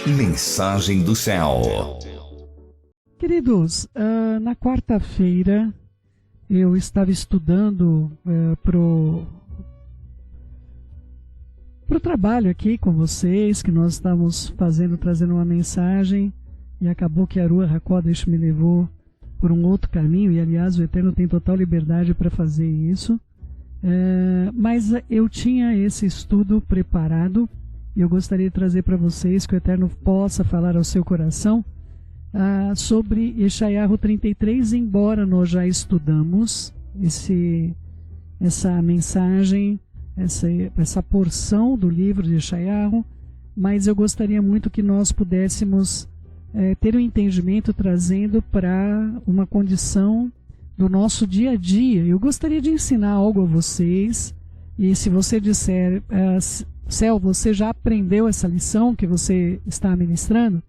Mensagem do Céu. Queridos, na quarta-feira eu estava estudando pro trabalho aqui com vocês, que nós estamos trazendo uma mensagem, e acabou que a Ruach HaKodesh me levou por um outro caminho, e aliás o Eterno tem total liberdade para fazer isso. Mas eu tinha esse estudo preparado, e eu gostaria de trazer para vocês, que o Eterno possa falar ao seu coração sobre Yeshayahu 33, embora nós já estudamos essa mensagem, essa porção do livro de Yeshayahu, mas eu gostaria muito que nós pudéssemos ter um entendimento trazendo para uma condição do nosso dia a dia. Eu gostaria de ensinar algo a vocês, e se você disser, Céu, você já aprendeu essa lição que você está ministrando?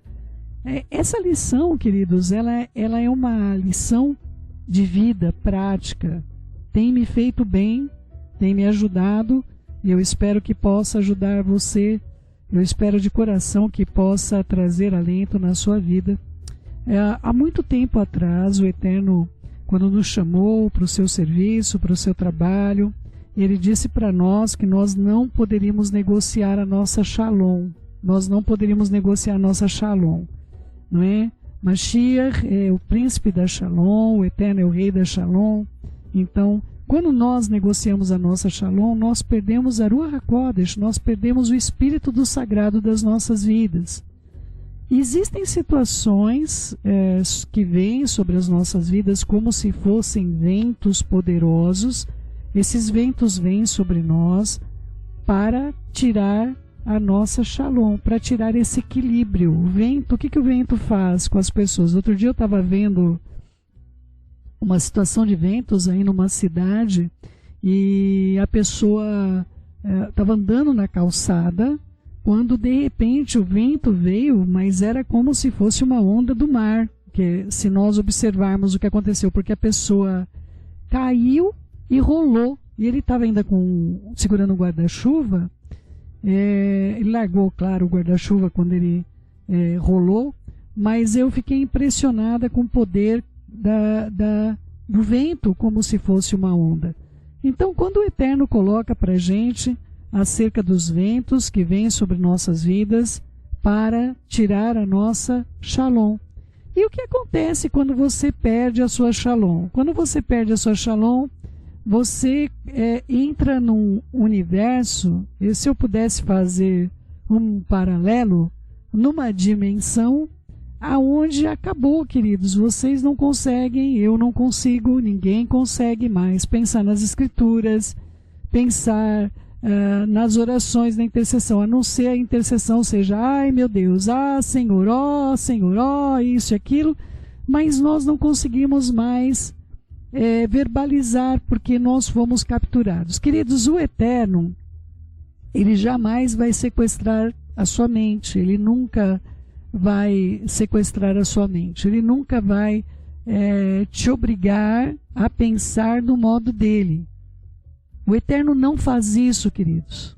Essa lição, queridos, ela é uma lição de vida prática. Tem me feito bem, tem me ajudado, e eu espero que possa ajudar você. Eu espero de coração que possa trazer alento na sua vida. Há muito tempo atrás, o Eterno, quando nos chamou para o seu serviço, para o seu trabalho, Ele disse para nós que nós não poderíamos negociar a nossa Shalom. Nós não poderíamos negociar a nossa Shalom. Não é? Mashiach é o príncipe da Shalom, o Eterno é o rei da Shalom. Então, quando nós negociamos a nossa Shalom, nós perdemos a Ruach HaKodesh, nós perdemos o espírito do sagrado das nossas vidas. E existem situações que vêm sobre as nossas vidas como se fossem ventos poderosos. Esses ventos vêm sobre nós para tirar a nossa Shalom, para tirar esse equilíbrio. O vento, o que o vento faz com as pessoas? Outro dia eu estava vendo uma situação de ventos aí numa cidade, e a pessoa estava andando na calçada, quando de repente o vento veio, mas era como se fosse uma onda do mar, que se nós observarmos o que aconteceu, porque a pessoa caiu e rolou, e ele estava ainda segurando o guarda-chuva. Ele largou, claro, o guarda-chuva quando ele rolou, mas eu fiquei impressionada com o poder do vento, como se fosse uma onda. Então, quando o Eterno coloca para a gente acerca dos ventos que vêm sobre nossas vidas para tirar a nossa Shalom. E o que acontece quando você perde a sua Shalom? Quando você perde a sua Shalom, você entra num universo, e se eu pudesse fazer um paralelo, numa dimensão aonde acabou, queridos. Vocês não conseguem, eu não consigo, ninguém consegue mais pensar nas escrituras, pensar nas orações da intercessão, a não ser a intercessão seja, ai meu Deus, Senhor, ó, isso e aquilo, mas nós não conseguimos mais verbalizar, porque nós fomos capturados. Queridos, o Eterno, Ele jamais vai sequestrar a sua mente, Ele nunca vai sequestrar a sua mente, Ele nunca vai te obrigar a pensar do modo dele. O Eterno não faz isso, queridos.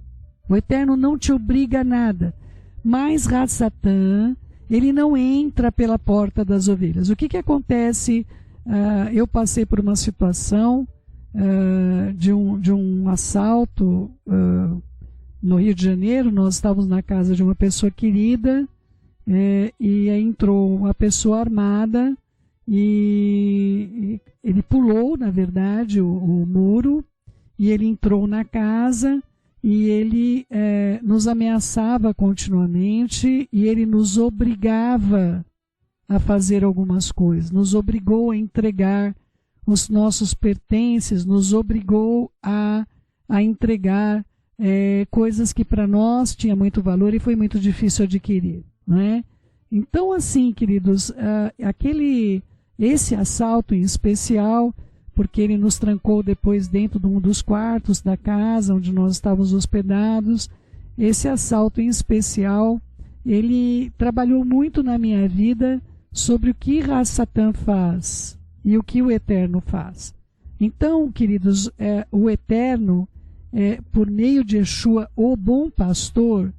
O Eterno não te obriga a nada. Mas Satã, ele não entra pela porta das ovelhas. O que acontece? Eu passei por uma situação de um assalto no Rio de Janeiro. Nós estávamos na casa de uma pessoa querida, e aí entrou uma pessoa armada, e ele pulou, na verdade, o muro, e ele entrou na casa, e ele nos ameaçava continuamente, e ele nos obrigava a fazer algumas coisas, nos obrigou a entregar os nossos pertences, nos obrigou a entregar coisas que para nós tinha muito valor e foi muito difícil adquirir, não é? Então, assim, queridos, esse assalto em especial, porque ele nos trancou depois dentro de um dos quartos da casa onde nós estávamos hospedados, esse assalto em especial, ele trabalhou muito na minha vida sobre o que Satã faz e o que o Eterno faz. Então, queridos, o Eterno, por meio de Yeshua, o bom pastor,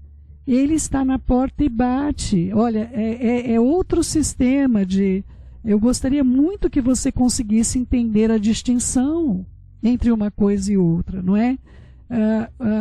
Ele está na porta e bate. Olha, é outro sistema de... Eu gostaria muito que você conseguisse entender a distinção entre uma coisa e outra, não é?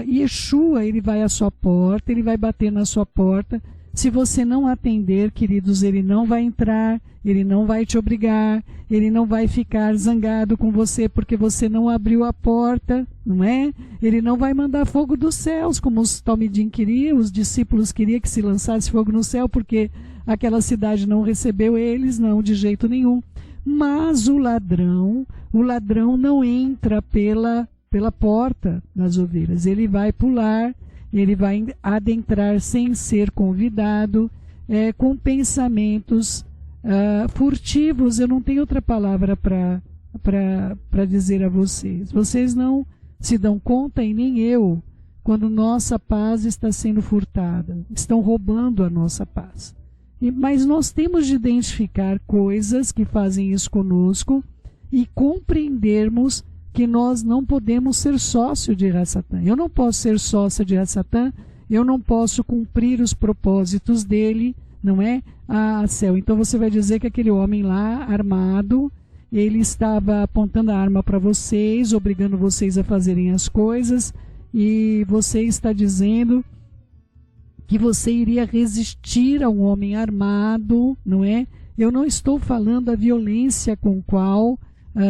Yeshua, ele vai à sua porta, ele vai bater na sua porta. Se você não atender, queridos, ele não vai entrar, ele não vai te obrigar, ele não vai ficar zangado com você porque você não abriu a porta, não é? Ele não vai mandar fogo dos céus, como os Talmidim queriam, os discípulos queriam que se lançasse fogo no céu porque aquela cidade não recebeu eles, não, de jeito nenhum. Mas o ladrão não entra pela porta das ovelhas, ele vai pular, ele vai adentrar sem ser convidado, com pensamentos furtivos. Eu não tenho outra palavra para dizer a vocês. Vocês não se dão conta, e nem eu, quando nossa paz está sendo furtada. Estão roubando a nossa paz. Mas nós temos de identificar coisas que fazem isso conosco e compreendermos que nós não podemos ser sócio de Hassatan. Eu não posso ser sócia de Hassatan, eu não posso cumprir os propósitos dele, não é? Céu. Então você vai dizer que aquele homem lá, armado, ele estava apontando a arma para vocês, obrigando vocês a fazerem as coisas, e você está dizendo que você iria resistir a um homem armado, não é? Eu não estou falando da violência com qual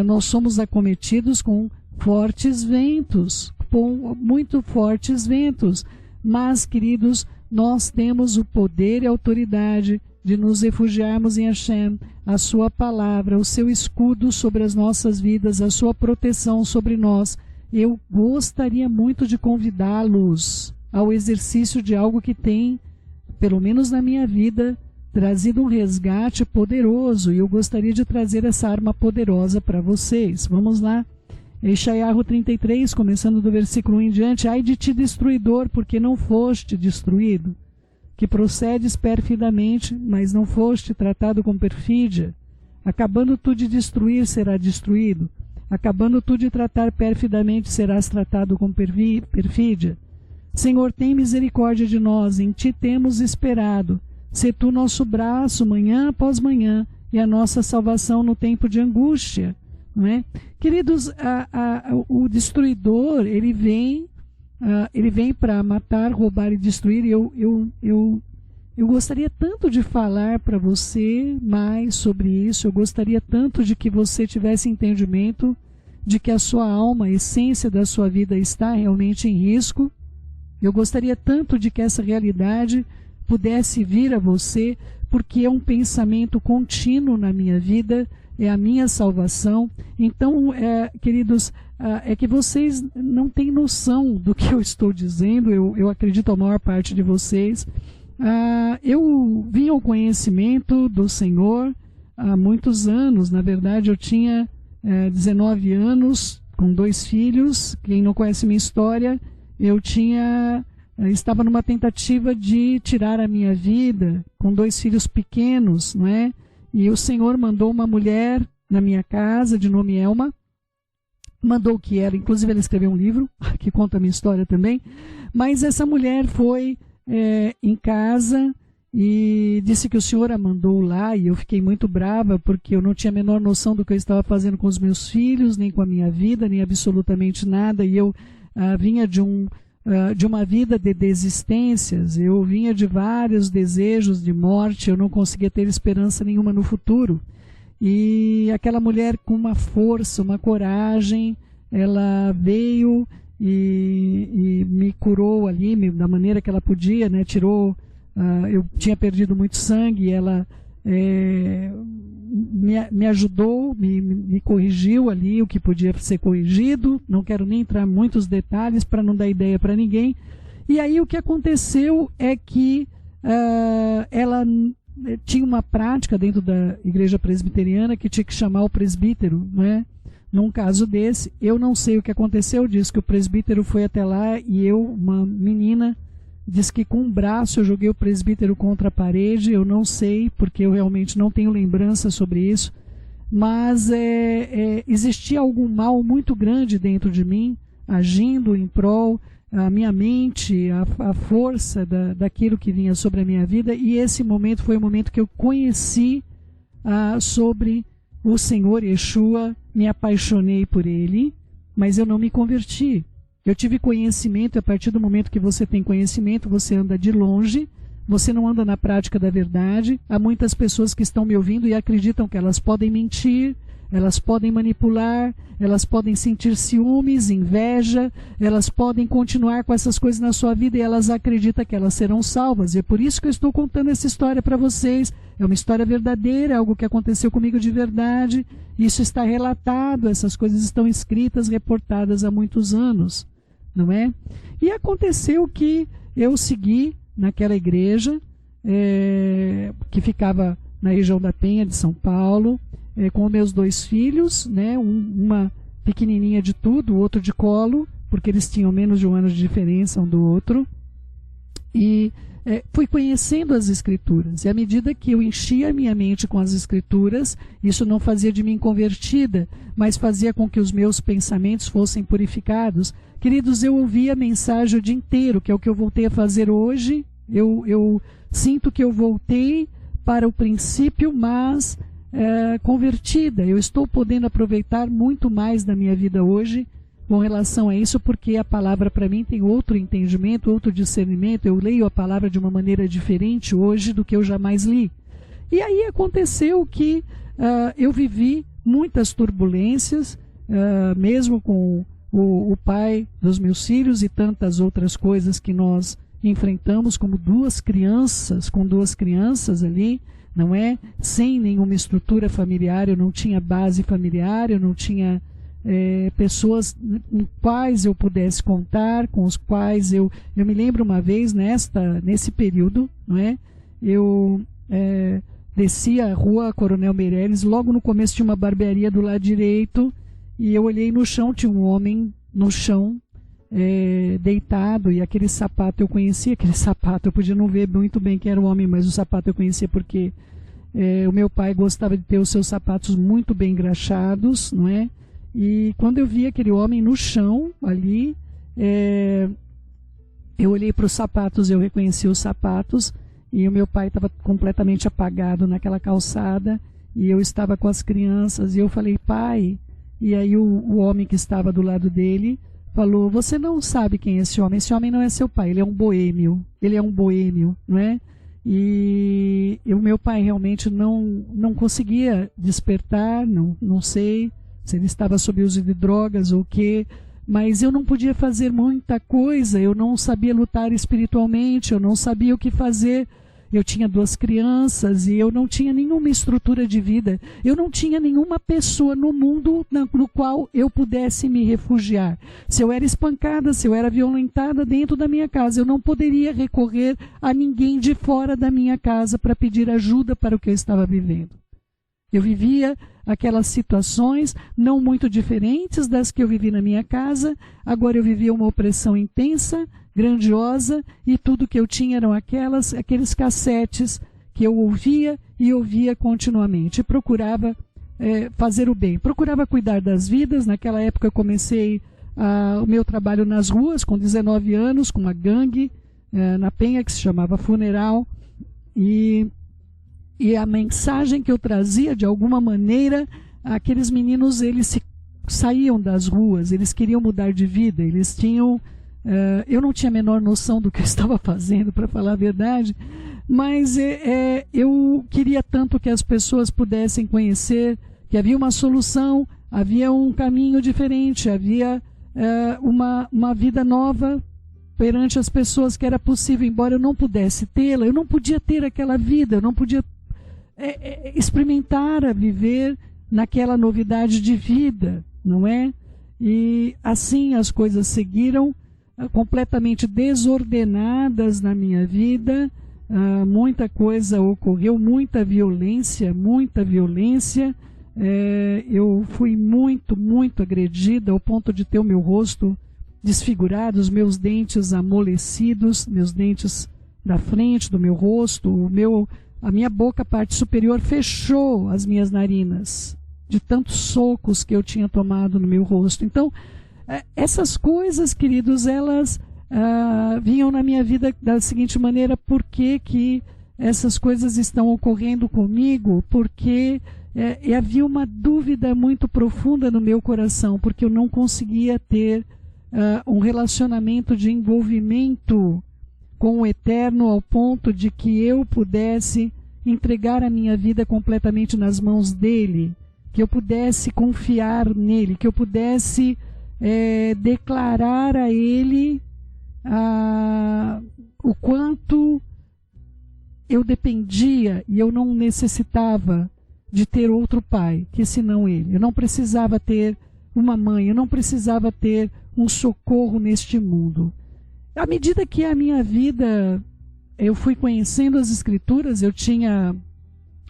nós somos acometidos com fortes ventos, com muito fortes ventos. Mas, queridos, nós temos o poder e a autoridade de nos refugiarmos em Hashem, a sua palavra, o seu escudo sobre as nossas vidas, a sua proteção sobre nós. Eu gostaria muito de convidá-los ao exercício de algo que tem, pelo menos na minha vida, trazido um resgate poderoso, e eu gostaria de trazer essa arma poderosa para vocês. Vamos lá. Yeshayahu 33, começando do versículo 1 em diante. Ai de ti, destruidor, porque não foste destruído, que procedes perfidamente, mas não foste tratado com perfídia. Acabando tu de destruir, será destruído. Acabando tu de tratar perfidamente, serás tratado com perfídia. Senhor, tem misericórdia de nós, em ti temos esperado. Sê tu nosso braço, manhã após manhã, e a nossa salvação no tempo de angústia. Não é? Queridos, o destruidor, ele vem para matar, roubar e destruir. Eu gostaria tanto de falar para você mais sobre isso. Eu gostaria tanto de que você tivesse entendimento de que a sua alma, a essência da sua vida está realmente em risco. Eu gostaria tanto de que essa realidade pudesse vir a você, porque é um pensamento contínuo na minha vida, é a minha salvação. Então, queridos, é que vocês não têm noção do que eu estou dizendo. Eu acredito a maior parte de vocês. Eu vim ao conhecimento do Senhor há muitos anos. Na verdade, eu tinha 19 anos, com 2 filhos. Quem não conhece minha história, eu estava numa tentativa de tirar a minha vida, com 2 filhos pequenos, não é? E o Senhor mandou uma mulher na minha casa, de nome Elma, mandou que ela, inclusive ela escreveu um livro, que conta a minha história também, mas essa mulher foi em casa e disse que o Senhor a mandou lá, e eu fiquei muito brava, porque eu não tinha a menor noção do que eu estava fazendo com os meus filhos, nem com a minha vida, nem absolutamente nada, e eu vinha de uma vida de desistências, eu vinha de vários desejos de morte, eu não conseguia ter esperança nenhuma no futuro. E aquela mulher, com uma força, uma coragem, ela veio e me curou ali, da maneira que ela podia, né? Tirou, eu tinha perdido muito sangue, e ela me ajudou, me corrigiu ali o que podia ser corrigido. Não quero nem entrar em muitos detalhes para não dar ideia para ninguém. E aí o que aconteceu é que ela tinha uma prática dentro da igreja presbiteriana que tinha que chamar o presbítero, né? Num caso desse, eu não sei o que aconteceu, diz que o presbítero foi até lá e uma menina, diz que com um braço eu joguei o presbítero contra a parede. Eu não sei, porque eu realmente não tenho lembrança sobre isso, mas existia algum mal muito grande dentro de mim, agindo em prol, a minha mente, a força daquilo que vinha sobre a minha vida, e esse momento foi o momento que eu conheci sobre o Senhor Yeshua, me apaixonei por Ele, mas eu não me converti. Eu tive conhecimento, e a partir do momento que você tem conhecimento, você anda de longe, você não anda na prática da verdade. Há muitas pessoas que estão me ouvindo e acreditam que elas podem mentir, elas podem manipular, elas podem sentir ciúmes, inveja, elas podem continuar com essas coisas na sua vida e elas acreditam que elas serão salvas. E é por isso que eu estou contando essa história para vocês. É uma história verdadeira, algo que aconteceu comigo de verdade. Isso está relatado, essas coisas estão escritas, reportadas há muitos anos, não é? E aconteceu que eu segui naquela igreja, que ficava na região da Penha, de São Paulo, com meus 2 filhos, né, uma pequenininha de tudo, o outro de colo, porque eles tinham menos de 1 ano de diferença um do outro. E fui conhecendo as Escrituras. E à medida que eu enchia a minha mente com as Escrituras, isso não fazia de mim convertida, mas fazia com que os meus pensamentos fossem purificados. Queridos, eu ouvi a mensagem o dia inteiro, que é o que eu voltei a fazer hoje. Eu sinto que eu voltei para o princípio, mas convertida. Eu estou podendo aproveitar muito mais da minha vida hoje com relação a isso, porque a palavra para mim tem outro entendimento, outro discernimento. Eu leio a palavra de uma maneira diferente hoje do que eu jamais li. E aí aconteceu que eu vivi muitas turbulências, mesmo com o pai dos meus filhos e tantas outras coisas que nós enfrentamos como com 2 crianças ali, não é? Sem nenhuma estrutura familiar, eu não tinha base familiar, eu não tinha pessoas com quais eu pudesse contar, com os quais eu me lembro uma vez nesse período, não é? Eu desci a rua Coronel Meireles, logo no começo tinha uma barbearia do lado direito, e eu olhei no chão, tinha um homem no chão, deitado, e aquele sapato, eu conhecia aquele sapato, eu podia não ver muito bem quem era o homem, mas o sapato eu conhecia porque o meu pai gostava de ter os seus sapatos muito bem engraxados, não é? E quando eu vi aquele homem no chão ali, eu olhei para os sapatos, eu reconheci os sapatos, e o meu pai estava completamente apagado naquela calçada, e eu estava com as crianças, e eu falei, pai, e aí o homem que estava do lado dele falou, você não sabe quem é esse homem não é seu pai, ele é um boêmio, não é? E o meu pai realmente não conseguia despertar, não sei se ele estava sob uso de drogas ou o quê, mas eu não podia fazer muita coisa, eu não sabia lutar espiritualmente, eu não sabia o que fazer. Eu tinha 2 crianças e eu não tinha nenhuma estrutura de vida. Eu não tinha nenhuma pessoa no mundo no qual eu pudesse me refugiar. Se eu era espancada, se eu era violentada dentro da minha casa, eu não poderia recorrer a ninguém de fora da minha casa para pedir ajuda para o que eu estava vivendo. Eu vivia aquelas situações não muito diferentes das que eu vivi na minha casa. Agora eu vivia uma opressão intensa, grandiosa, e tudo que eu tinha eram aqueles cassetes que eu ouvia e ouvia continuamente. E procurava fazer o bem, procurava cuidar das vidas. Naquela época eu comecei o meu trabalho nas ruas com 19 anos, com uma gangue na Penha que se chamava Funeral, e a mensagem que eu trazia, de alguma maneira, aqueles meninos, eles saíam das ruas, eles queriam mudar de vida, eles tinham... eu não tinha a menor noção do que eu estava fazendo, para falar a verdade, mas eu queria tanto que as pessoas pudessem conhecer que havia uma solução, havia um caminho diferente, havia uma vida nova perante as pessoas, que era possível, embora eu não pudesse tê-la, eu não podia ter aquela vida, eu não podia experimentar a viver naquela novidade de vida, não é? E assim as coisas seguiram, completamente desordenadas na minha vida. Muita coisa ocorreu, muita violência, eu fui muito agredida, ao ponto de ter o meu rosto desfigurado, os meus dentes amolecidos, meus dentes da frente do meu rosto, a minha boca, a parte superior, fechou as minhas narinas, de tantos socos que eu tinha tomado no meu rosto. Então, essas coisas, queridos, elas vinham na minha vida da seguinte maneira: por que essas coisas estão ocorrendo comigo? Porque havia uma dúvida muito profunda no meu coração, porque eu não conseguia ter um relacionamento de envolvimento com o Eterno ao ponto de que eu pudesse entregar a minha vida completamente nas mãos dele, que eu pudesse confiar nele, que eu pudesse declarar a ele o quanto eu dependia e eu não necessitava de ter outro pai que senão ele. Eu não precisava ter uma mãe, eu não precisava ter um socorro neste mundo. À medida que a minha vida, eu fui conhecendo as Escrituras, eu tinha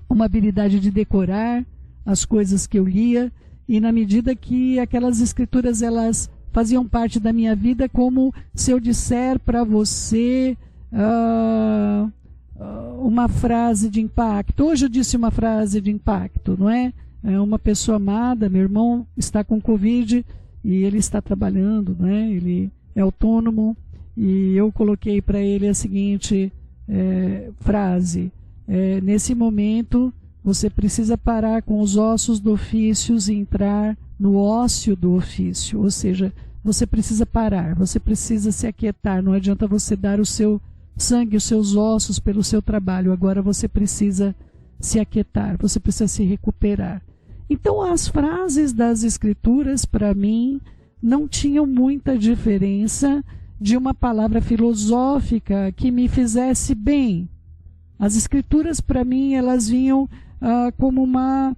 uma habilidade de decorar as coisas que eu lia, e na medida que aquelas Escrituras elas faziam parte da minha vida, como se eu disser para você uma frase de impacto. Hoje eu disse uma frase de impacto, não é? Uma pessoa amada, meu irmão está com Covid e ele está trabalhando, não é? Ele é autônomo, e eu coloquei para ele a seguinte frase: nesse momento você precisa parar com os ossos do ofício e entrar no ócio do ofício. Ou seja, você precisa parar, você precisa se aquietar. Não adianta você dar o seu sangue, os seus ossos pelo seu trabalho. Agora você precisa se aquietar, você precisa se recuperar. Então as frases das Escrituras para mim não tinham muita diferença de uma palavra filosófica que me fizesse bem. As Escrituras para mim elas vinham como uma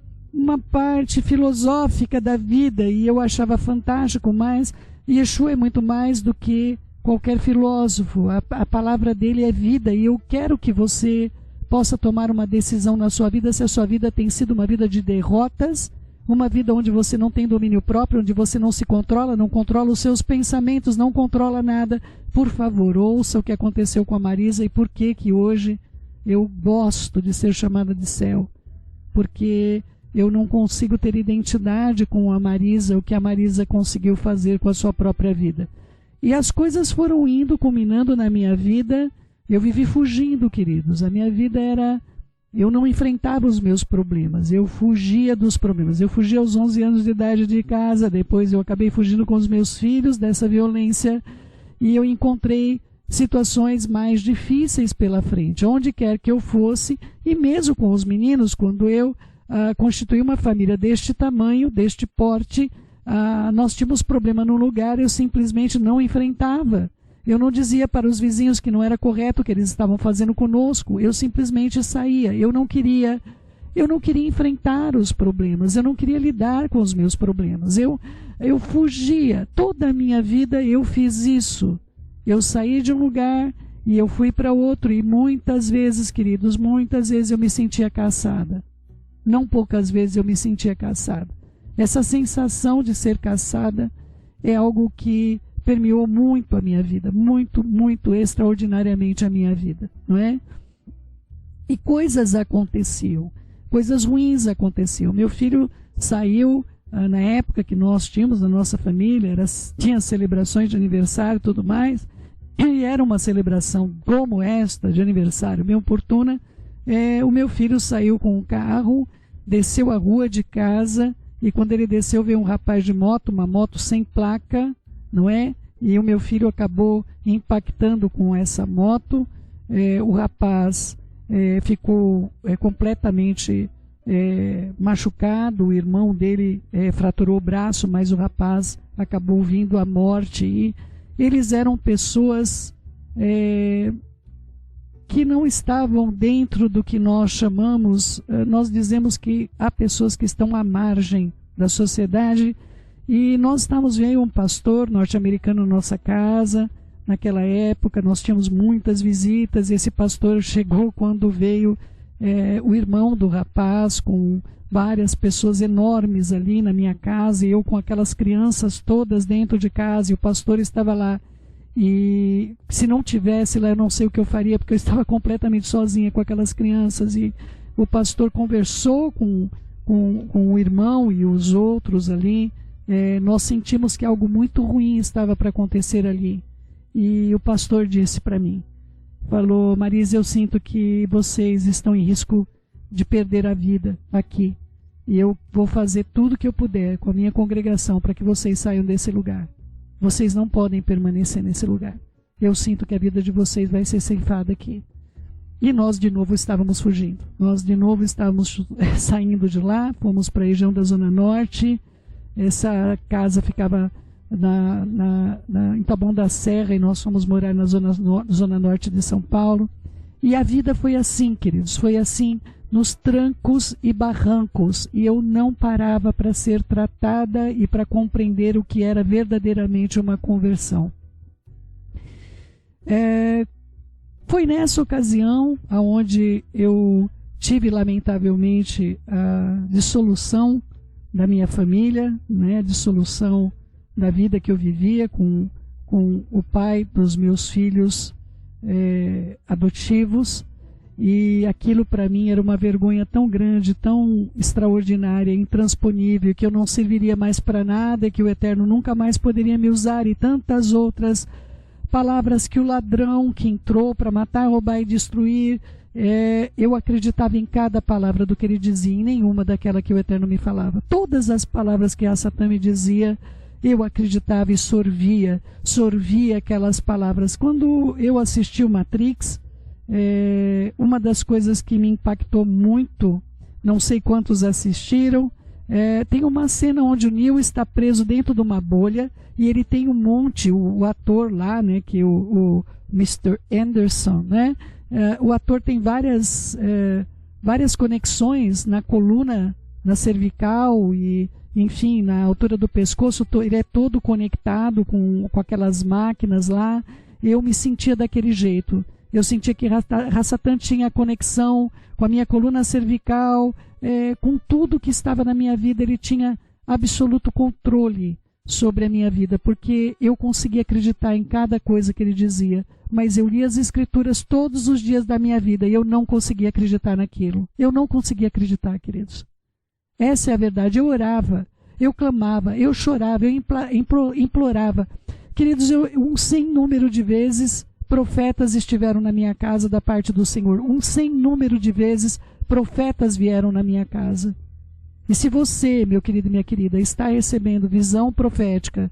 parte filosófica da vida, e eu achava fantástico, mas Yeshua é muito mais do que qualquer filósofo. A palavra dele é vida, e eu quero que você possa tomar uma decisão na sua vida. Se a sua vida tem sido uma vida de derrotas, uma vida onde você não tem domínio próprio, onde você não se controla, não controla os seus pensamentos, não controla nada, por favor, ouça o que aconteceu com a Marisa e por que hoje eu gosto de ser chamada de céu. Porque eu não consigo ter identidade com a Marisa, o que a Marisa conseguiu fazer com a sua própria vida. E as coisas foram indo, culminando na minha vida. Eu vivi fugindo, queridos. A minha vida era... Eu não enfrentava os meus problemas, eu fugia dos problemas. Eu fugi aos 11 anos de idade de casa, depois eu acabei fugindo com os meus filhos dessa violência, e eu encontrei situações mais difíceis pela frente, onde quer que eu fosse, e mesmo com os meninos, quando eu constituí uma família deste tamanho, deste porte, nós tínhamos problema num lugar, eu simplesmente não enfrentava. Eu não dizia para os vizinhos que não era correto o que eles estavam fazendo conosco, eu simplesmente saía. Eu não queria enfrentar os problemas, eu não queria lidar com os meus problemas, eu fugia. Toda a minha vida eu fiz isso. Eu saí de um lugar e eu fui para outro, e muitas vezes, queridos, muitas vezes eu me sentia caçada. Não poucas vezes eu me sentia caçada. Essa sensação de ser caçada é algo que permeou muito a minha vida, muito, muito extraordinariamente a minha vida, não é? E coisas aconteciam, coisas ruins aconteciam. Meu filho saiu, na época que nós tínhamos na nossa família, tinha celebrações de aniversário e tudo mais, e era uma celebração como esta, de aniversário bem oportuna. O meu filho saiu com um carro, desceu a rua de casa, e quando ele desceu veio um rapaz de moto, uma moto sem placa, não é? E o meu filho acabou impactando com essa moto. O rapaz ficou completamente machucado, o irmão dele fraturou o braço, mas o rapaz acabou vindo à morte. E eles eram pessoas que não estavam dentro do que nós chamamos, nós dizemos que há pessoas que estão à margem da sociedade. E nós estávamos vendo um pastor norte-americano na nossa casa. Naquela época nós tínhamos muitas visitas. Esse pastor chegou quando veio o irmão do rapaz, com várias pessoas enormes ali na minha casa, e eu com aquelas crianças todas dentro de casa, e o pastor estava lá. E se não tivesse lá, eu não sei o que eu faria, porque eu estava completamente sozinha com aquelas crianças. E o pastor conversou com o irmão e os outros ali, nós sentimos que algo muito ruim estava para acontecer ali. E o pastor disse para mim, falou: Marisa, eu sinto que vocês estão em risco de perder a vida aqui. E eu vou fazer tudo o que eu puder com a minha congregação para que vocês saiam desse lugar. Vocês não podem permanecer nesse lugar. Eu sinto que a vida de vocês vai ser ceifada aqui. E nós de novo estávamos fugindo. Nós de novo estávamos saindo de lá, fomos para a região da Zona Norte. Essa casa ficava em Taboão da Serra e nós fomos morar na zona norte de São Paulo. E a vida foi assim, queridos, foi assim nos trancos e barrancos. E eu não parava para ser tratada e para compreender o que era verdadeiramente uma conversão. Foi nessa ocasião onde eu tive, lamentavelmente, a dissolução da minha família, né, a dissolução da vida que eu vivia com o pai dos meus filhos adotivos. E aquilo para mim era uma vergonha tão grande, tão extraordinária, intransponível, que eu não serviria mais para nada, que o Eterno nunca mais poderia me usar, e tantas outras palavras que o ladrão que entrou para matar, roubar e destruir, eu acreditava em cada palavra do que ele dizia, em nenhuma daquela que o Eterno me falava. Todas as palavras que a Satã me dizia, eu acreditava e sorvia aquelas palavras. Quando eu assisti o Matrix, uma das coisas que me impactou muito, não sei quantos assistiram, tem uma cena onde o Neo está preso dentro de uma bolha e ele tem um monte, o ator lá, né, que o Mr. Anderson, né, o ator tem várias conexões na coluna, na cervical e, enfim, na altura do pescoço. Ele é todo conectado com aquelas máquinas lá. Eu me sentia daquele jeito. Eu sentia que Satã tinha conexão com a minha coluna cervical, com tudo que estava na minha vida. Ele tinha absoluto controle sobre a minha vida, porque eu conseguia acreditar em cada coisa que ele dizia. Mas eu lia as Escrituras todos os dias da minha vida e eu não conseguia acreditar naquilo. Eu não conseguia acreditar, queridos. Essa é a verdade. Eu orava, eu clamava, eu chorava, eu implorava. Queridos, um sem número de vezes profetas estiveram na minha casa da parte do Senhor. Um sem número de vezes profetas vieram na minha casa. E se você, meu querido e minha querida, está recebendo visão profética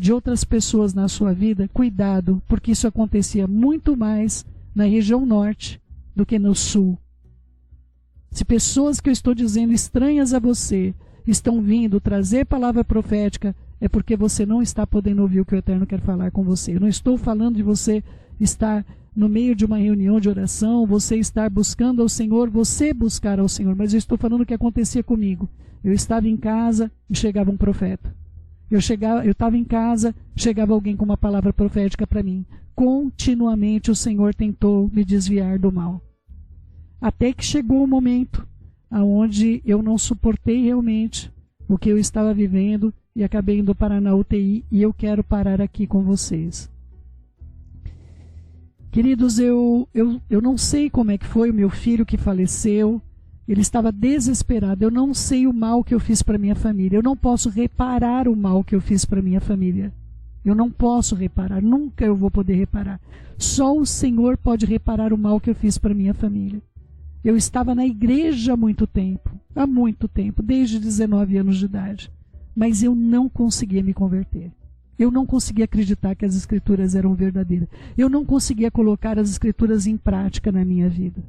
de outras pessoas na sua vida, cuidado, porque isso acontecia muito mais na região norte do que no sul. Se pessoas que eu estou dizendo estranhas a você estão vindo trazer palavra profética, é porque você não está podendo ouvir o que o Eterno quer falar com você. Eu não estou falando de você estar no meio de uma reunião de oração, você estar buscando ao Senhor, você buscar ao Senhor, mas eu estou falando o que acontecia comigo. Eu estava em casa e chegava um profeta. Eu estava em casa, chegava alguém com uma palavra profética para mim. Continuamente o Senhor tentou me desviar do mal. Até que chegou o momento onde eu não suportei realmente o que eu estava vivendo e acabei indo parar na UTI, e eu quero parar aqui com vocês. Queridos, eu não sei como é que foi o meu filho que faleceu. Ele estava desesperado. Eu não sei o mal que eu fiz para minha família. Eu não posso reparar o mal que eu fiz para minha família. Eu não posso reparar. Nunca eu vou poder reparar. Só o Senhor pode reparar o mal que eu fiz para minha família. Eu estava na igreja há muito tempo, desde 19 anos de idade. Mas eu não conseguia me converter. Eu não conseguia acreditar que as Escrituras eram verdadeiras. Eu não conseguia colocar as Escrituras em prática na minha vida.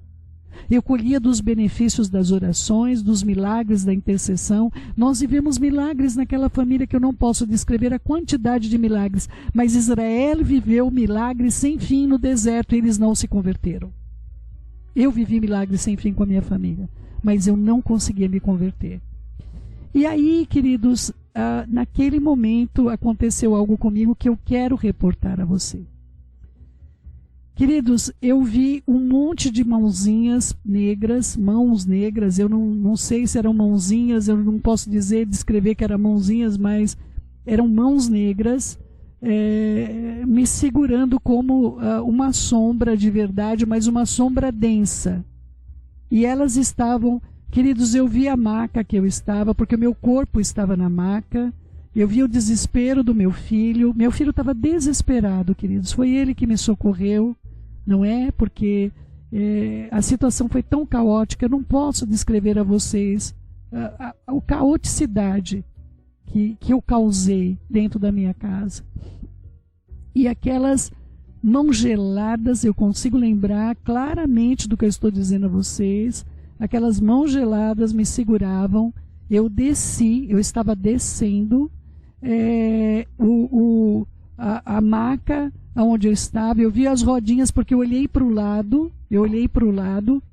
Eu colhia dos benefícios das orações, dos milagres da intercessão. Nós vivemos milagres naquela família que eu não posso descrever a quantidade de milagres. Mas Israel viveu milagres sem fim no deserto e eles não se converteram. Eu vivi milagres sem fim com a minha família, mas eu não conseguia me converter. E aí, queridos, naquele momento aconteceu algo comigo que eu quero reportar a você. Queridos, eu vi um monte de mãozinhas negras, mãos negras. Eu não sei se eram mãozinhas, eu não posso descrever que eram mãozinhas, mas eram mãos negras, me segurando como uma sombra de verdade, mas uma sombra densa. E elas estavam, queridos, eu vi a maca que eu estava, porque o meu corpo estava na maca, Eu vi o desespero do meu filho. Meu filho estava desesperado, queridos. Foi ele que me socorreu, não é? Porque a situação foi tão caótica. Eu não posso descrever a vocês a caoticidade que eu causei dentro da minha casa. E aquelas mãos geladas, eu consigo lembrar claramente do que eu estou dizendo a vocês. Aquelas mãos geladas me seguravam. Eu desci, eu estava descendo a maca onde eu estava. Eu vi as rodinhas, porque eu olhei para o lado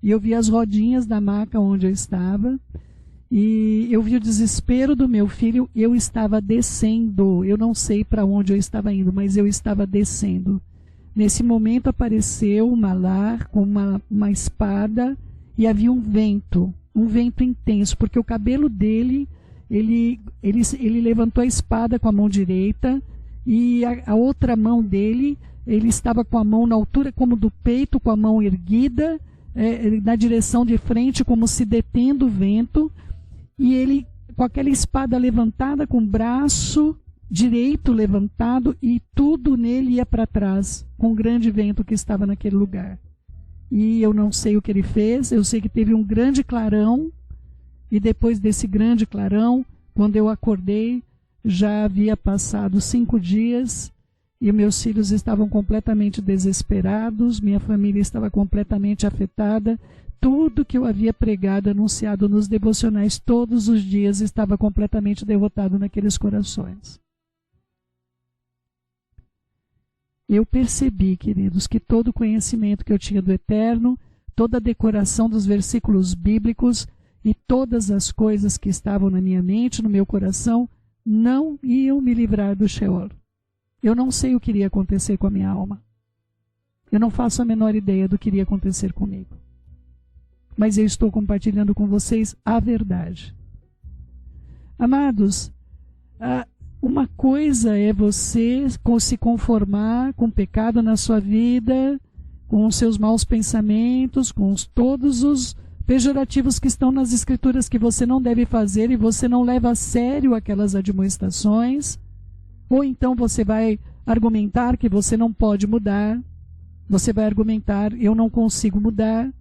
e eu vi as rodinhas da maca onde eu estava. E eu vi o desespero do meu filho. Eu estava descendo. Eu não sei para onde eu estava indo, mas eu estava descendo. Nesse momento apareceu um malar com uma espada e havia um vento intenso, porque o cabelo dele, ele levantou a espada com a mão direita e a outra mão dele, ele estava com a mão na altura como do peito, com a mão erguida, na direção de frente, como se detendo o vento. E ele, com aquela espada levantada, com o braço direito levantado, e tudo nele ia para trás, com o grande vento que estava naquele lugar. E eu não sei o que ele fez, eu sei que teve um grande clarão, e depois desse grande clarão, quando eu acordei, já havia passado 5 dias, e meus filhos estavam completamente desesperados, minha família estava completamente afetada. Tudo que eu havia pregado, anunciado nos devocionais todos os dias, estava completamente derrotado naqueles corações. Eu percebi, queridos, que todo o conhecimento que eu tinha do Eterno, toda a decoração dos versículos bíblicos e todas as coisas que estavam na minha mente, no meu coração, não iam me livrar do Sheol. Eu não sei o que iria acontecer com a minha alma. Eu não faço a menor ideia do que iria acontecer comigo. Mas eu estou compartilhando com vocês a verdade. Amados, uma coisa é você se conformar com o pecado na sua vida, com os seus maus pensamentos, com todos os pejorativos que estão nas Escrituras que você não deve fazer e você não leva a sério aquelas admoestações. Ou então você vai argumentar que você não pode mudar. Você vai argumentar, eu não consigo mudar.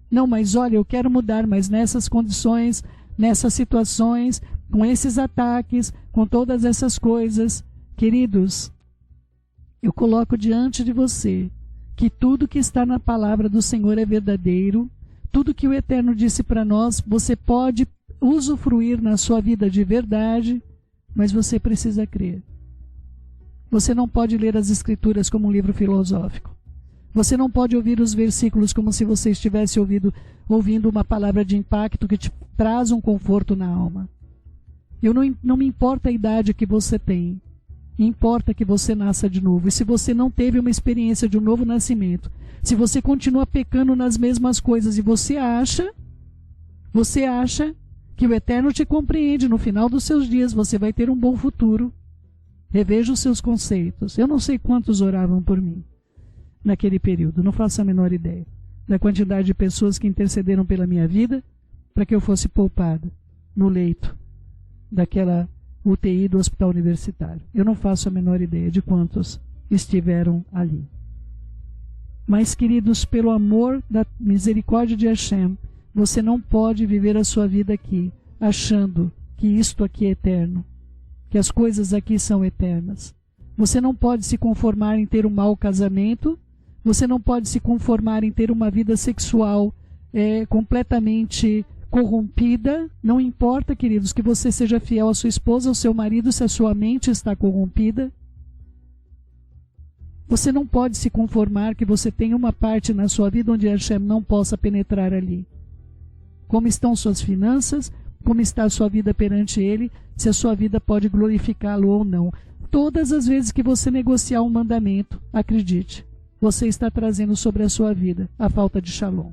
Não, mas olha, eu quero mudar, mas nessas condições, nessas situações, com esses ataques, com todas essas coisas. Queridos, eu coloco diante de você que tudo que está na palavra do Senhor é verdadeiro. Tudo que o Eterno disse para nós, você pode usufruir na sua vida de verdade, mas você precisa crer. Você não pode ler as Escrituras como um livro filosófico. Você não pode ouvir os versículos como se você estivesse ouvindo uma palavra de impacto que te traz um conforto na alma. Não me importa a idade que você tem. Importa que você nasça de novo. E se você não teve uma experiência de um novo nascimento, se você continua pecando nas mesmas coisas e você acha que o Eterno te compreende, no final dos seus dias você vai ter um bom futuro. Reveja os seus conceitos. Eu não sei quantos oravam por mim naquele período, não faço a menor ideia da quantidade de pessoas que intercederam pela minha vida para que eu fosse poupada no leito daquela UTI do hospital universitário. Eu não faço a menor ideia de quantos estiveram ali. Mas, queridos, pelo amor da misericórdia de Hashem, você não pode viver a sua vida aqui achando que isto aqui é eterno, que as coisas aqui são eternas. Você não pode se conformar em ter um mau casamento. Você não pode se conformar em ter uma vida sexual completamente corrompida. Não importa, queridos, que você seja fiel à sua esposa, ao seu marido, se a sua mente está corrompida. Você não pode se conformar que você tenha uma parte na sua vida onde Hashem não possa penetrar ali. Como estão suas finanças? Como está a sua vida perante Ele? Se a sua vida pode glorificá-lo ou não. Todas as vezes que você negociar um mandamento, acredite, você está trazendo sobre a sua vida a falta de Shalom.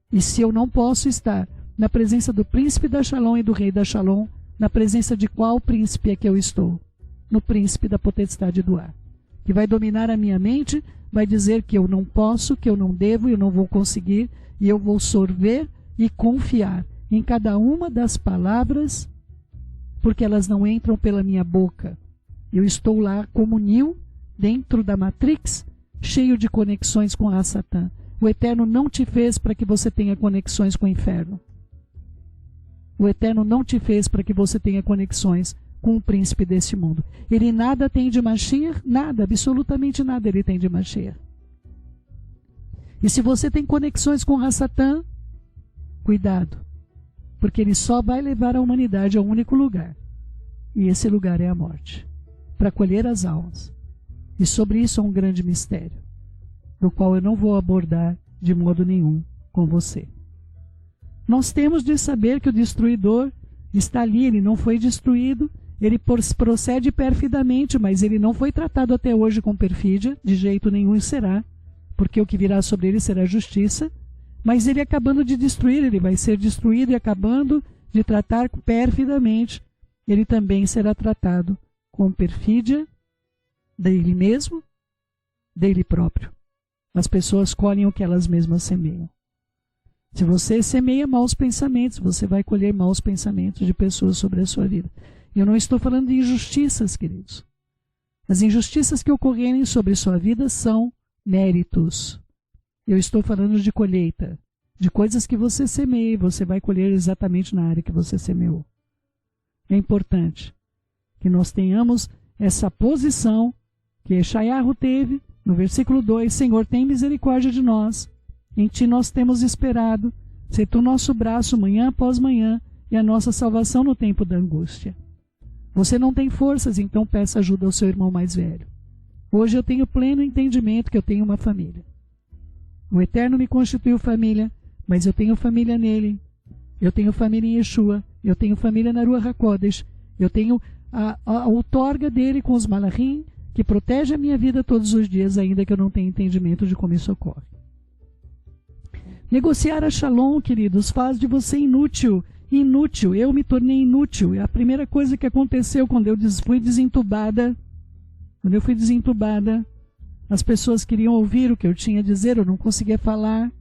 E se eu não posso estar na presença do príncipe da Shalom e do rei da Shalom, na presença de qual príncipe é que eu estou? No príncipe da potestade do ar, que vai dominar a minha mente, vai dizer que eu não posso, que eu não devo, eu não vou conseguir, e eu vou sorver e confiar em cada uma das palavras porque elas não entram pela minha boca. Eu estou lá como Neo, dentro da Matrix, cheio de conexões com a Satã. O Eterno não te fez para que você tenha conexões com o inferno. O Eterno não te fez para que você tenha conexões com o príncipe deste mundo. Ele nada tem de Mashiach, nada, absolutamente nada ele tem de Mashiach. E se você tem conexões com a Satã, cuidado, porque ele só vai levar a humanidade a um único lugar, e esse lugar é a morte, para colher as almas. E sobre isso há um grande mistério, do qual eu não vou abordar de modo nenhum com você. Nós temos de saber que o destruidor está ali, ele não foi destruído, ele procede perfidamente, mas ele não foi tratado até hoje com perfídia, de jeito nenhum será, porque o que virá sobre ele será justiça, mas ele acabando de destruir, ele vai ser destruído, e acabando de tratar perfidamente, ele também será tratado com perfídia dele mesmo, dele próprio. As pessoas colhem o que elas mesmas semeiam. Se você semeia maus pensamentos, você vai colher maus pensamentos de pessoas sobre a sua vida. Eu não estou falando de injustiças, queridos. As injustiças que ocorrerem sobre sua vida são méritos. Eu estou falando de colheita, de coisas que você semeia e você vai colher exatamente na área que você semeou. É importante que nós tenhamos essa posição que Yeshayahu teve no versículo 2, Senhor, tem misericórdia de nós, em Ti nós temos esperado, sê Tu nosso braço manhã após manhã e a nossa salvação no tempo da angústia. Você não tem forças, então peça ajuda ao seu irmão mais velho. Hoje eu tenho pleno entendimento que eu tenho uma família. O Eterno me constituiu família, mas eu tenho família nele. Eu tenho família em Yeshua, eu tenho família na Ruach HaKodesh, eu tenho a outorga dele com os malachim, que protege a minha vida todos os dias, ainda que eu não tenha entendimento de como isso ocorre. Negociar a Shalom, queridos, faz de você inútil. Inútil, eu me tornei inútil. É a primeira coisa que aconteceu quando eu fui desentubada. Quando eu fui desentubada, as pessoas queriam ouvir o que eu tinha a dizer, eu não conseguia falar.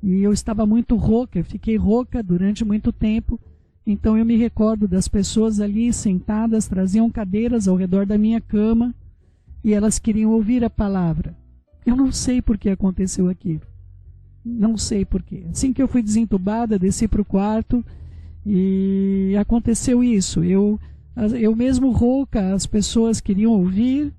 E eu estava muito rouca, eu fiquei rouca durante muito tempo. Então eu me recordo das pessoas ali sentadas, traziam cadeiras ao redor da minha cama e elas queriam ouvir a palavra. Eu não sei por que aconteceu aquilo. Não sei por quê. Assim que eu fui desentubada, desci para o quarto e aconteceu isso. Eu mesmo rouca, as pessoas queriam ouvir.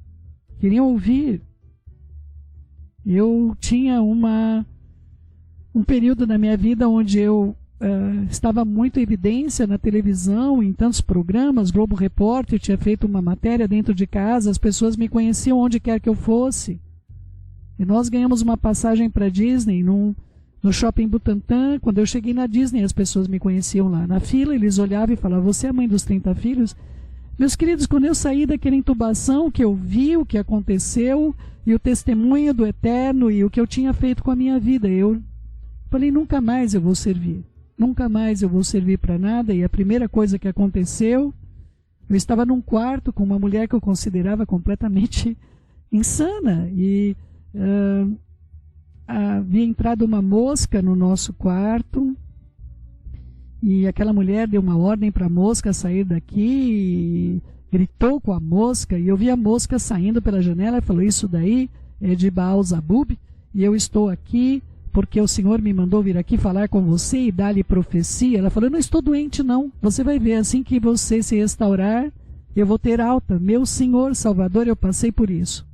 Eu tinha um período na minha vida onde eu estava muito em evidência na televisão, em tantos programas. Globo Repórter tinha feito uma matéria dentro de casa, as pessoas me conheciam onde quer que eu fosse. E nós ganhamos uma passagem para Disney no Shopping Butantã. Quando eu cheguei na Disney, as pessoas me conheciam lá. Na fila, eles olhavam e falavam, você é a mãe dos 30 filhos? Meus queridos, quando eu saí daquela intubação, que eu vi o que aconteceu, e o testemunho do Eterno, e o que eu tinha feito com a minha vida, eu falei, nunca mais eu vou servir. Nunca mais eu vou servir para nada. E a primeira coisa que aconteceu, eu estava num quarto com uma mulher que eu considerava completamente insana. E havia entrado uma mosca no nosso quarto. E aquela mulher deu uma ordem para a mosca sair daqui e gritou com a mosca. E eu vi a mosca saindo pela janela e falou, isso daí é de Baal Zabub. E eu estou aqui porque o Senhor me mandou vir aqui falar com você e dar-lhe profecia. Ela falou, eu não estou doente não. Você vai ver, assim que você se restaurar, eu vou ter alta. Meu Senhor Salvador, eu passei por isso.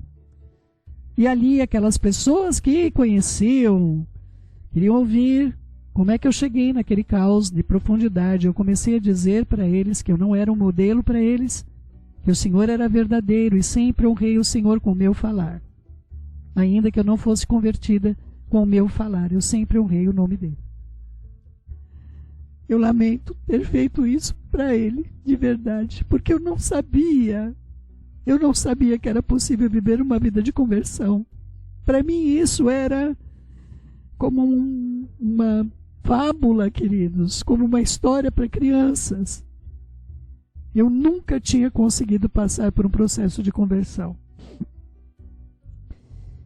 E ali aquelas pessoas que conheciam, queriam ouvir como é que eu cheguei naquele caos de profundidade. Eu comecei a dizer para eles que eu não era um modelo para eles, que o Senhor era verdadeiro e sempre honrei o Senhor com o meu falar. Ainda que eu não fosse convertida, com o meu falar, eu sempre honrei o nome dele. Eu lamento ter feito isso para ele, de verdade, porque eu não sabia que era possível viver uma vida de conversão. Para mim isso era como uma fábula, queridos, como uma história para crianças. Eu nunca tinha conseguido passar por um processo de conversão.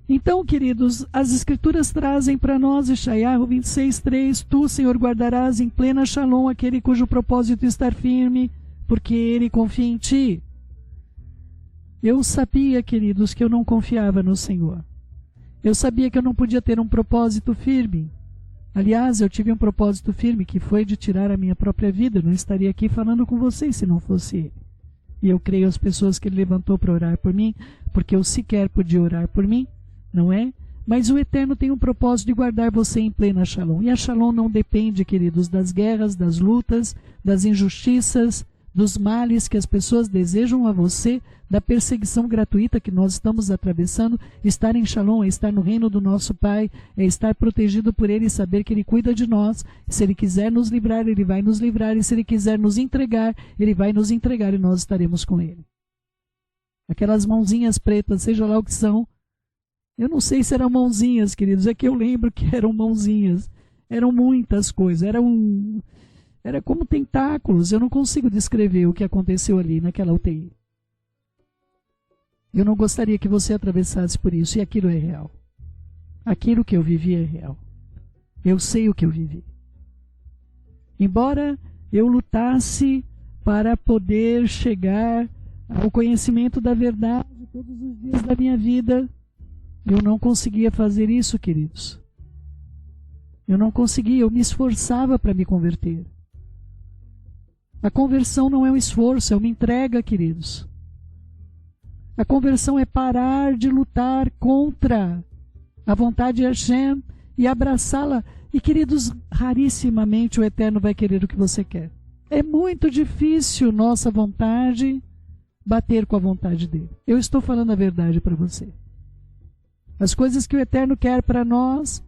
Então, queridos, as Escrituras trazem para nós, Yeshayahu 26:3, Tu, Senhor, guardarás em plena Shalom aquele cujo propósito estar firme, porque Ele confia em ti. Eu sabia, queridos, que eu não confiava no Senhor. Eu sabia que eu não podia ter um propósito firme. Aliás, eu tive um propósito firme, que foi de tirar a minha própria vida. Eu não estaria aqui falando com vocês se não fosse Ele. E eu creio as pessoas que Ele levantou para orar por mim, porque eu sequer podia orar por mim, não é? Mas o Eterno tem um propósito de guardar você em plena Shalom. E a Shalom não depende, queridos, das guerras, das lutas, das injustiças, dos males que as pessoas desejam a você, da perseguição gratuita que nós estamos atravessando. Estar em Shalom é estar no reino do nosso Pai, é estar protegido por Ele e saber que Ele cuida de nós. Se Ele quiser nos livrar, Ele vai nos livrar, e se Ele quiser nos entregar, Ele vai nos entregar e nós estaremos com Ele. Aquelas mãozinhas pretas, seja lá o que são, eu não sei se eram mãozinhas, queridos, é que eu lembro que eram mãozinhas, eram muitas coisas, era como tentáculos. Eu não consigo descrever o que aconteceu ali naquela UTI. Eu não gostaria que você atravessasse por isso, e aquilo é real. Aquilo que eu vivi é real. Eu sei o que eu vivi. Embora eu lutasse para poder chegar ao conhecimento da verdade todos os dias da minha vida, eu não conseguia fazer isso, queridos. Eu não conseguia, eu me esforçava para me converter. A conversão não é um esforço, é uma entrega, queridos. A conversão é parar de lutar contra a vontade de Hashem e abraçá-la. E, queridos, rarissimamente o Eterno vai querer o que você quer. É muito difícil nossa vontade bater com a vontade dele. Eu estou falando a verdade para você. As coisas que o Eterno quer para nós,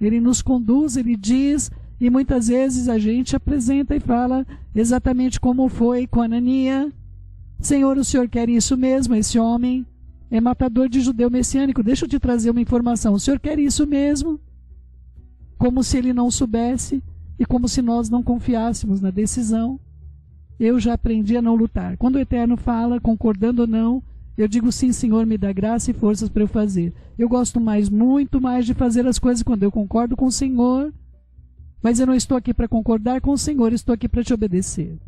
Ele nos conduz, Ele diz, e muitas vezes a gente apresenta e fala exatamente como foi com Anania. Senhor, o Senhor quer isso mesmo? Esse homem é matador de judeu messiânico. Deixa eu te trazer uma informação. O Senhor quer isso mesmo? Como se ele não soubesse e como se nós não confiássemos na decisão. Eu já aprendi a não lutar. Quando o Eterno fala, concordando ou não, eu digo sim, Senhor, me dá graça e forças para eu fazer. Eu gosto muito mais de fazer as coisas quando eu concordo com o Senhor, mas eu não estou aqui para concordar com o Senhor, estou aqui para te obedecer.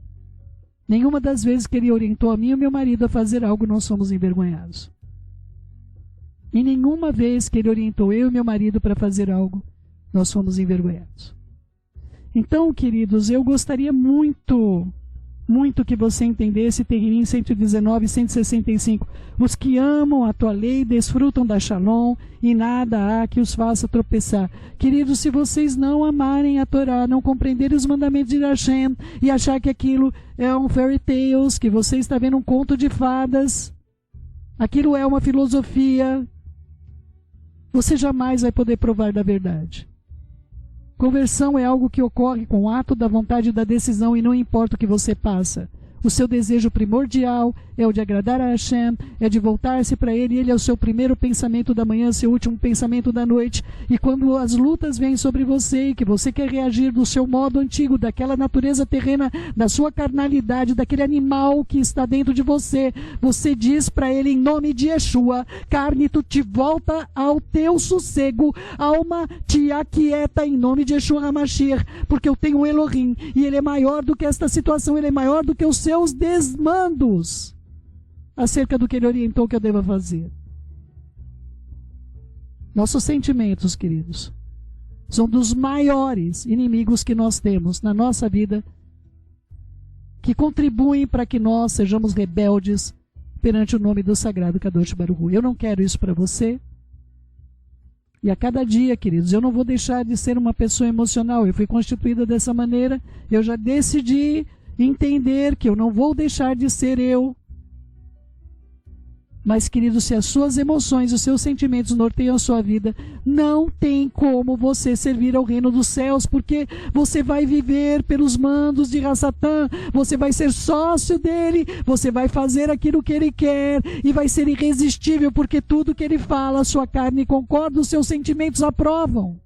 Nenhuma das vezes que Ele orientou a mim e o meu marido a fazer algo, nós fomos envergonhados. E nenhuma vez que Ele orientou eu e meu marido para fazer algo, nós fomos envergonhados. Então, queridos, eu gostaria muito que você entendesse Tehillim 119 e 165. Os que amam a tua lei desfrutam da Shalom e nada há que os faça tropeçar. Queridos, se vocês não amarem a Torá, não compreenderem os mandamentos de Hashem e achar que aquilo é um fairy tales, que você está vendo um conto de fadas, aquilo é uma filosofia, você jamais vai poder provar da verdade. Conversão é algo que ocorre com o ato da vontade e da decisão, e não importa o que você passa. O seu desejo primordial é o de agradar a Hashem, é de voltar-se para Ele. Ele é o seu primeiro pensamento da manhã, seu último pensamento da noite. E quando as lutas vêm sobre você e que você quer reagir do seu modo antigo, daquela natureza terrena, da sua carnalidade, daquele animal que está dentro de você, você diz para Ele, em nome de Yeshua: carne, tu te volta ao teu sossego, alma, te aquieta em nome de Yeshua HaMashiach, porque eu tenho o Elohim e Ele é maior do que esta situação, Ele é maior do que os seus desmandos acerca do que Ele orientou que eu deva fazer. Nossos sentimentos, queridos, são dos maiores inimigos que nós temos na nossa vida, que contribuem para que nós sejamos rebeldes perante o nome do sagrado Kadosh Baruch Hu. Eu não quero isso para você. E a cada dia, queridos, eu não vou deixar de ser uma pessoa emocional. Eu fui constituída dessa maneira. Eu já decidi entender que eu não vou deixar de ser eu. Mas, querido, se as suas emoções, os seus sentimentos norteiam a sua vida, não tem como você servir ao reino dos céus, porque você vai viver pelos mandos de Rassatã, você vai ser sócio dele, você vai fazer aquilo que ele quer e vai ser irresistível, porque tudo que ele fala, a sua carne concorda, os seus sentimentos aprovam.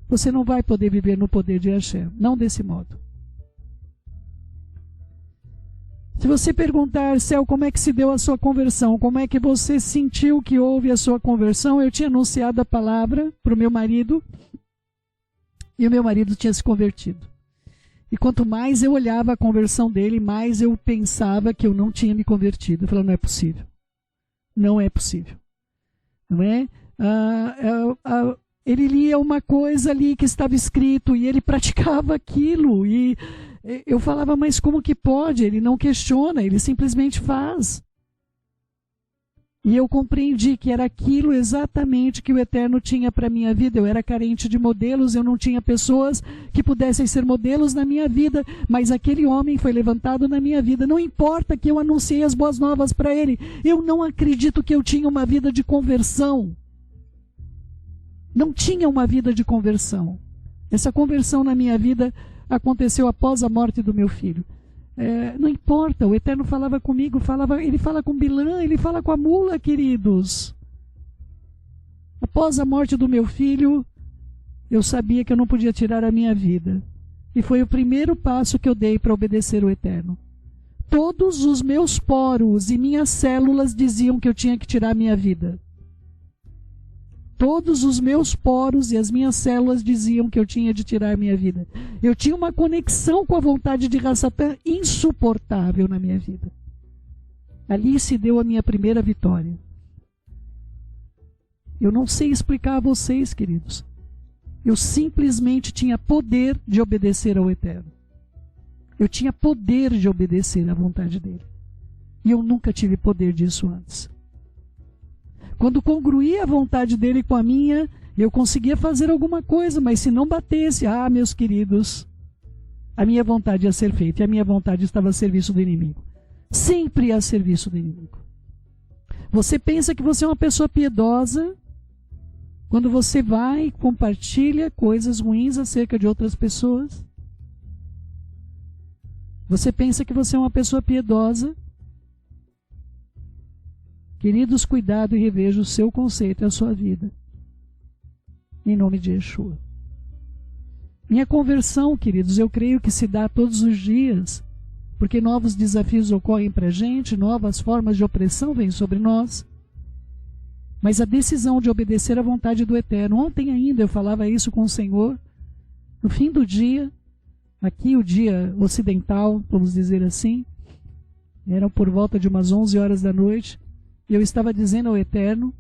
Você não vai poder viver no poder de Hashem, não desse modo. Se você perguntar, Céu, como é que se deu a sua conversão? Como é que você sentiu que houve a sua conversão? Eu tinha anunciado a palavra para o meu marido. E o meu marido tinha se convertido. E quanto mais eu olhava a conversão dele, mais eu pensava que eu não tinha me convertido. Eu falei, não é possível. Não é possível. Não é? Ele lia uma coisa ali que estava escrito e ele praticava aquilo. E eu falava, mas como que pode? Ele não questiona, ele simplesmente faz. E eu compreendi que era aquilo exatamente que o Eterno tinha para a minha vida. Eu era carente de modelos, eu não tinha pessoas que pudessem ser modelos na minha vida, mas aquele homem foi levantado na minha vida. Não importa que eu anunciei as boas novas para ele, eu não acredito que eu tinha uma vida de conversão. Não tinha uma vida de conversão. Essa conversão na minha vida aconteceu após a morte do meu filho. Não importa, o Eterno falava comigo, ele fala com Bilã, ele fala com a mula, queridos. Após a morte do meu filho, eu sabia que eu não podia tirar a minha vida. E foi o primeiro passo que eu dei para obedecer o Eterno. Todos os meus poros e minhas células diziam que eu tinha que tirar a minha vida. Todos os meus poros e as minhas células diziam que eu tinha de tirar a minha vida. Eu tinha uma conexão com a vontade de Rassatã insuportável na minha vida. Ali se deu a minha primeira vitória. Eu não sei explicar a vocês, queridos. Eu simplesmente tinha poder de obedecer ao Eterno. Eu tinha poder de obedecer à vontade dele. E eu nunca tive poder disso antes. Quando congruía a vontade dele com a minha, eu conseguia fazer alguma coisa, mas se não batesse, meus queridos, a minha vontade ia ser feita, e a minha vontade estava a serviço do inimigo. Sempre a serviço do inimigo. Você pensa que você é uma pessoa piedosa quando você vai e compartilha coisas ruins acerca de outras pessoas? Você pensa que você é uma pessoa piedosa? Queridos, cuidado e reveja o seu conceito e a sua vida. Em nome de Yeshua. Minha conversão, queridos, eu creio que se dá todos os dias, porque novos desafios ocorrem para a gente, novas formas de opressão vêm sobre nós. Mas a decisão de obedecer à vontade do Eterno, ontem ainda eu falava isso com o Senhor, no fim do dia, aqui o dia ocidental, vamos dizer assim, eram por volta de umas 11 horas da noite, e eu estava dizendo ao Eterno,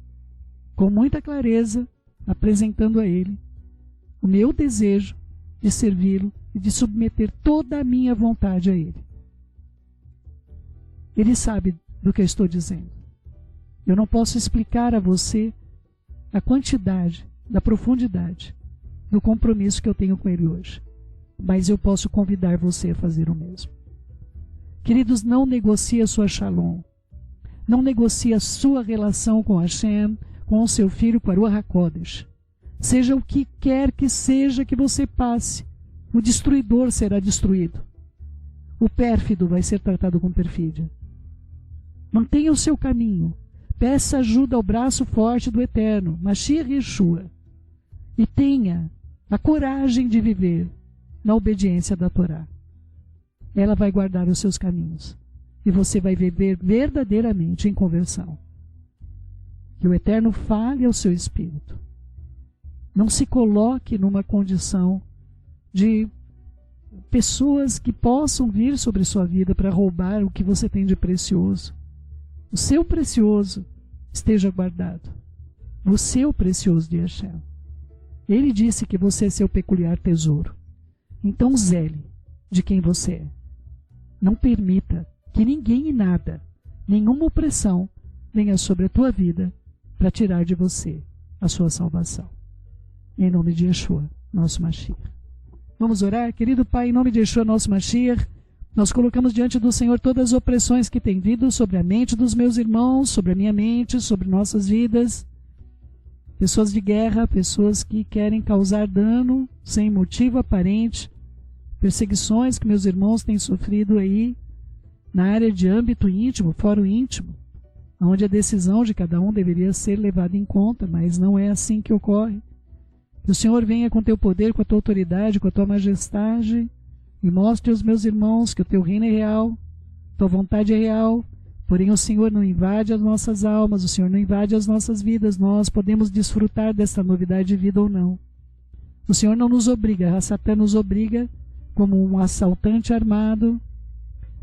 com muita clareza, apresentando a Ele, o meu desejo de servi-lo e de submeter toda a minha vontade a Ele. Ele sabe do que eu estou dizendo. Eu não posso explicar a você a quantidade, da profundidade, do compromisso que eu tenho com Ele hoje. Mas eu posso convidar você a fazer o mesmo. Queridos, não negocie a sua shalom. Não negocie a sua relação com Hashem, com o seu filho, com a Ruach HaKodesh. Seja o que quer que seja que você passe, o destruidor será destruído. O pérfido vai ser tratado com perfídia. Mantenha o seu caminho. Peça ajuda ao braço forte do Eterno, Mashiach Yeshua. E tenha a coragem de viver na obediência da Torá. Ela vai guardar os seus caminhos. E você vai viver verdadeiramente em conversão. Que o Eterno fale ao seu espírito. Não se coloque numa condição de pessoas que possam vir sobre sua vida para roubar o que você tem de precioso. O seu precioso esteja guardado. O seu precioso de Hashem. Ele disse que você é seu peculiar tesouro. Então zele de quem você é. Não permita que ninguém e nada, nenhuma opressão, venha sobre a tua vida para tirar de você a sua salvação. Em nome de Yeshua, nosso Mashiach. Vamos orar? Querido Pai, em nome de Yeshua, nosso Mashiach, nós colocamos diante do Senhor todas as opressões que têm vindo sobre a mente dos meus irmãos, sobre a minha mente, sobre nossas vidas. Pessoas de guerra, pessoas que querem causar dano sem motivo aparente, perseguições que meus irmãos têm sofrido aí, na área de âmbito íntimo, fora o íntimo, onde a decisão de cada um deveria ser levada em conta, mas não é assim que ocorre. Que o Senhor venha com teu poder, com a tua autoridade, com a tua majestade, e mostre aos meus irmãos que o teu reino é real, tua vontade é real, porém o Senhor não invade as nossas almas, o Senhor não invade as nossas vidas, nós podemos desfrutar dessa novidade de vida ou não. O Senhor não nos obriga, a Satã nos obriga como um assaltante armado,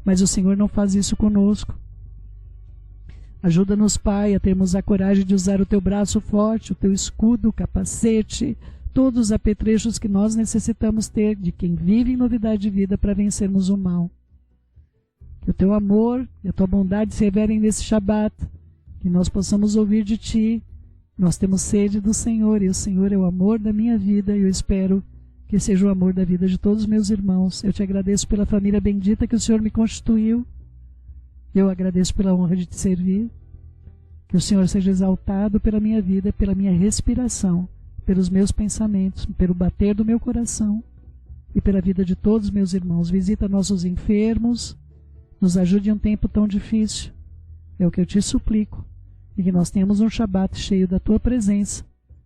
mas o Senhor não faz isso conosco. Ajuda-nos, Pai, a termos a coragem de usar o Teu braço forte, o Teu escudo, o capacete, todos os apetrechos que nós necessitamos ter de quem vive em novidade de vida para vencermos o mal. Que o Teu amor e a Tua bondade se revelem nesse Shabat, que nós possamos ouvir de Ti. Nós temos sede do Senhor, e o Senhor é o amor da minha vida, e eu espero que seja o amor da vida de todos os meus irmãos. Eu Te agradeço pela família bendita que o Senhor me constituiu. Eu agradeço pela honra de Te servir. Que o Senhor seja exaltado pela minha vida, pela minha respiração, pelos meus pensamentos, pelo bater do meu coração e pela vida de todos os meus irmãos. Visita nossos enfermos, nos ajude em um tempo tão difícil. É o que eu Te suplico. E que nós tenhamos um Shabat cheio da Tua presença.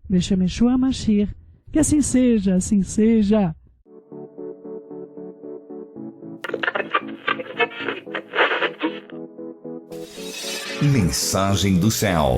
Beshem Yeshua Mashiach. Que assim seja, assim seja. Mensagem do céu.